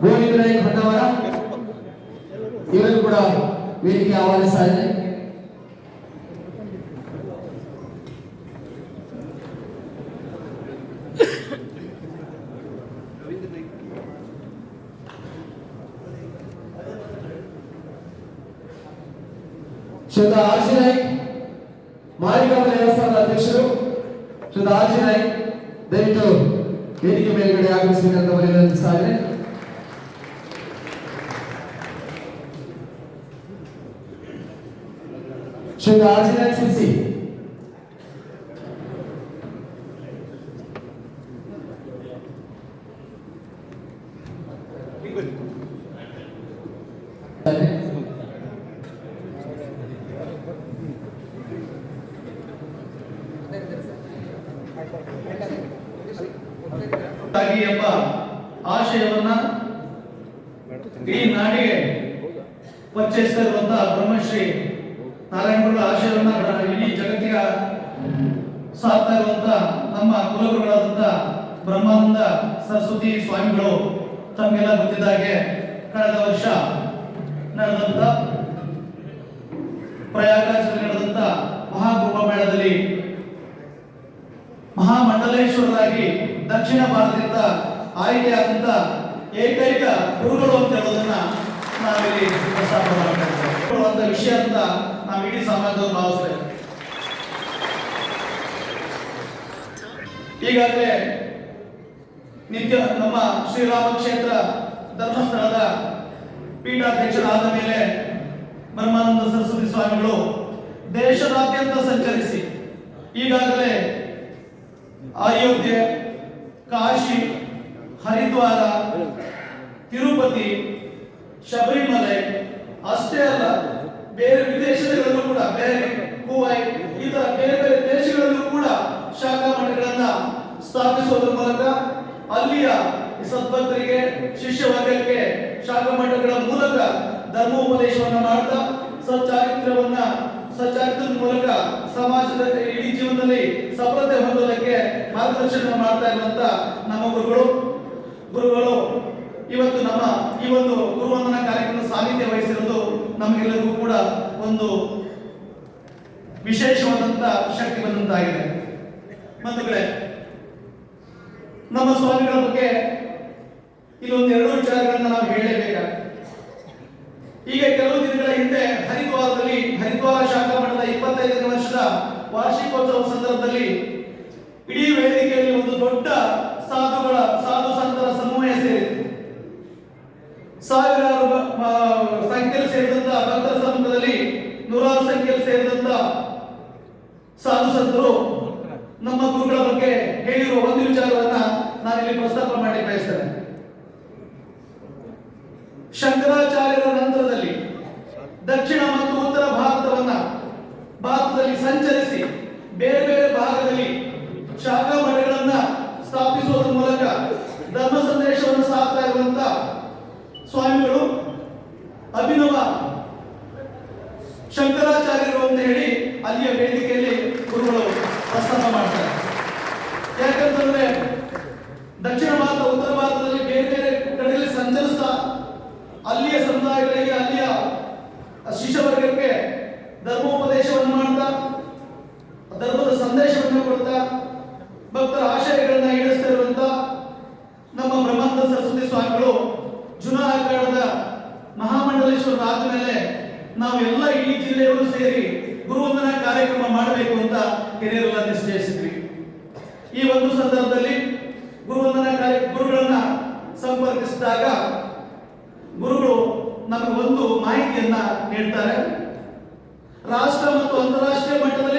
ಗೋವಿಂದ ನಾಯಕ್ ಹೊನ್ನವರ ಇವರು ಕೂಡ ವೇದಿಕೆ ಆಹ್ವಾನಿಸ್ತಾ ಇದ್ದಾರೆ. ಶ್ರೀಯುತ ಆರ್.ಜಿ. ನಾಯ್ಕ್ ಮಾರಿಕಾಂಬಾ ದೇವಸ್ಥಾನದ ಅಧ್ಯಕ್ಷರು ಶ್ರೀಯುತ ಆರ್.ಜಿ. ನಾಯ್ಕ್ ದಯವಿಟ್ಟು ವೇದಿಕೆ ಮೇಲ್ಗಡೆ ಆಗಮಿಸಬೇಕಂತ ವಿನಂತಿಸ್ತಾ ಇದ್ದೇನೆ. ಶ್ರೀಯುತ ಆರ್.ಜಿ. ನಾಯ್ಕ್ ಸಿಸಿ ಎಂಬ ಆಶಯವನ್ನ ಇಡೀ ನಾಡಿಗೆ ಪರಿಚಯಿಸ್ತಾ ಇರುವಂತಹ ಬ್ರಹ್ಮಶ್ರೀ ನಾರಾಯಣಗುರುಗಳ ಆಶಯವನ್ನ ಇಡೀ ಜಗತ್ತಿಗೆ ಸಾರ್ತಾ ಇರುವಂತಹ ನಮ್ಮ ಕುಲಗುರುಗಳಾದಂತ ಬ್ರಹ್ಮಾನಂದ ಸರಸ್ವತಿ ಸ್ವಾಮಿಗಳು ತಮಗೆಲ್ಲ ಗೊತ್ತಿದ್ದಾಗೆ ಕಳೆದ ವರ್ಷ ನಡೆದಂತ ಪ್ರಯಾಗರಾಜದಲ್ಲಿ ನಡೆದಂತ ಮಹಾಕುಂಭಮೇಳದಲ್ಲಿ ಮಹಾಮಂಡಲೇಶ್ವರರಾಗಿ ದಕ್ಷಿಣ ಭಾರತದಿಂದ ಆಯ್ಕೆಯಾದಂತ ಏಕೈಕ ಗುರುಗಳು ಅಂತ ಹೇಳೋದನ್ನ ನಾವಿಲ್ಲಿ ಪ್ರಸ್ತಾಪ ಮಾಡ್ತಾ ವಿಷಯ ಅಂತ ನಾವು ಇಡೀ ಸಮಾಜದವರು ಭಾವಿಸ್ತೇವೆ. ಈಗಾಗಲೇ ನಿತ್ಯ ನಮ್ಮ ಶ್ರೀರಾಮ ಕ್ಷೇತ್ರ ಧರ್ಮಸ್ಥಳದ ಪೀಠಾಧ್ಯಕ್ಷರಾದ ಮೇಲೆ ಬ್ರಹ್ಮಾನಂದ ಸರಸ್ವತಿ ಸ್ವಾಮಿಗಳು ದೇಶದಾದ್ಯಂತ ಸಂಚರಿಸಿ ಈಗಾಗಲೇ ಅಯೋಧ್ಯೆ, ಕಾಶಿ, ಹರಿದ್ವಾರ, ತಿರುಪತಿ, ಶಬರಿಮಲೆ ಅಷ್ಟೇ ಅಲ್ಲ ಬೇರೆ ವಿದೇಶಗಳಲ್ಲೂ ಕೂಡ ಬೇರೆ ಕುವೈಟ್ ಇತರ ಬೇರೆ ಬೇರೆ ದೇಶಗಳಲ್ಲೂ ಕೂಡ ಶಾಖಾ ಮಠಗಳನ್ನ ಸ್ಥಾಪಿಸುವುದರ ಮೂಲಕ ಅಲ್ಲಿಯ ಸದ್ಭಕ್ತರಿಗೆ ಶಿಷ್ಯ ವರ್ಗಕ್ಕೆ ಶಾಖಾ ಮಠಗಳ ಮೂಲಕ ಧರ್ಮೋಪದೇಶವನ್ನ ಮಾಡ್ತಾ ಸಚ್ಚಾರಿತ್ರ್ಯದ ಮೂಲಕ ಸಮಾಜದ ಇಡೀ ಜೀವನದಲ್ಲಿ ಸಫಲತೆ ಹೊಂದೋದಕ್ಕೆ ಮಾರ್ಗದರ್ಶನ ಮಾಡ್ತಾ ಇರುವಂತ ನಮ್ಮ ಗುರುಗಳು ಇವತ್ತು ನಮ್ಮ ಈ ಒಂದು ಗುರುವಂದನಾ ಕಾರ್ಯಕ್ರಮ ಸಾನ್ನಿಧ್ಯ ವಹಿಸಿರೋದು ನಮಗೆಲ್ಲರಿಗೂ ಕೂಡ ಒಂದು ವಿಶೇಷವಾದಂತ ಶಕ್ತಿ ಬಂದಂತಾಗಿದೆ. ಬಂಧುಗಳೇ, ನಮ್ಮ ಸ್ವಾಮಿಗಳ ಬಗ್ಗೆ ಇಲ್ಲೊಂದು ಎರಡು ವಿಚಾರಗಳನ್ನ ನಾವು ಹೇಳಲೇಬೇಕಾಗಿದೆ. ಈಗ ಕೆಲವು ದಿನಗಳ ಹಿಂದೆ ಹರಿದ್ವಾರ ಶಾಖಾ ಮಠದ 25ನೇ ವರ್ಷದ ವಾರ್ಷಿಕೋತ್ಸವ ಸಂದರ್ಭದಲ್ಲಿ ಇಡೀ ವೇದಿಕೆಯಲ್ಲಿ ಒಂದು ದೊಡ್ಡ ಸಾಧು ಸಂತರ ಸಮೂಹ ಸೇರಿತು. ಸಾವಿರಾರು ಸಂಖ್ಯೆಯಲ್ಲಿ ಸೇರಿದಂತ ಭಕ್ತರ ಸಮ್ಮುಖದಲ್ಲಿ ನೂರಾರು ಸಂಖ್ಯೆಯಲ್ಲಿ ಸೇರಿದಂತ ಸಾಧು ಸಂತರು ನಮ್ಮ ಗುರುಗಳ ಬಗ್ಗೆ ಹೇಳಿರುವ ಒಂದು ವಿಚಾರವನ್ನ ನಾನಿಲ್ಲಿ ಪ್ರಸ್ತಾಪ ಮಾಡಿ ಬಯಸ್ತೇನೆ. ಶಂಕರಾಚಾರ್ಯರ ನಂತರದಲ್ಲಿ ದಕ್ಷಿಣ ಮತ್ತು ಉತ್ತರ ಭಾರತದಲ್ಲಿ ಸಂಚರಿಸಿ ಬೇರೆ ಬೇರೆ ಭಾಗದಲ್ಲಿ ಶಾಖಾ ಮಠಗಳನ್ನ ಸ್ಥಾಪಿಸುವುದರ ಮೂಲಕ ಧರ್ಮ ಸಂದೇಶವನ್ನು ಸಾರ್ತಾ ಇರುವಂತ ಸ್ವಾಮಿಗಳು ಅಭಿನವ ಶಂಕರಾಚಾರ್ಯರು ಅಂತ ಹೇಳಿ ಅಲ್ಲಿಯ ವೇದಿಕೆಯಲ್ಲಿ ಗುರುಗಳು ಪ್ರಸ್ತಾಪ ಮಾಡ್ತಾರೆ. ಯಾಕಂತಂದ್ರೆ ದಕ್ಷಿಣ ಭಾರತ ಉತ್ತರ ಭಾರತದಲ್ಲಿ ಬೇರೆ ಬೇರೆ ಕಡೆಯಲ್ಲಿ ಸಂಚರಿಸ್ತಾ ಅಲ್ಲಿಯ ಸಮುದಾಯಗಳಿಗೆ ಅಲ್ಲಿಯ ಶಿಷ್ಯ ವರ್ಗಕ್ಕೆ ಧರ್ಮೋಪದೇಶವನ್ನು ಮಾಡ್ತಾ ಧರ್ಮದ ಸಂದೇಶವನ್ನು ಕೊಡ್ತಾ ಭಕ್ತರ ಆಶಯಗಳನ್ನ ಈಡೇರಿಸ್ತಾ ಇರುವಂತ ನಮ್ಮ ಬ್ರಹ್ಮಾನಂದ ಸರಸ್ವತಿ ಸ್ವಾಮಿಗಳು ಜುನಾಗಢದ ಮಹಾಮಂಡಲೇಶ್ವರ ಆದ ಮೇಲೆ ನಾವೆಲ್ಲ ಇಡೀ ಜಿಲ್ಲೆಯವರು ಸೇರಿ ಗುರುವಂದನಾ ಕಾರ್ಯಕ್ರಮ ಮಾಡಬೇಕು ಅಂತ ಹಿರಿಯರೆಲ್ಲ ನಿಶ್ಚಯಿಸಿದ್ವಿ. ಈ ಒಂದು ಸಂದರ್ಭದಲ್ಲಿ ಗುರುಗಳನ್ನ ಸಂಪರ್ಕಿಸಿದಾಗ ಗುರುಗಳು ನಮಗೆ ಒಂದು ಮಾಹಿತಿಯನ್ನ ನೀಡ್ತಾರೆ. ರಾಷ್ಟ್ರ ಮತ್ತು ಅಂತಾರಾಷ್ಟ್ರೀಯ ಮಟ್ಟದಲ್ಲಿ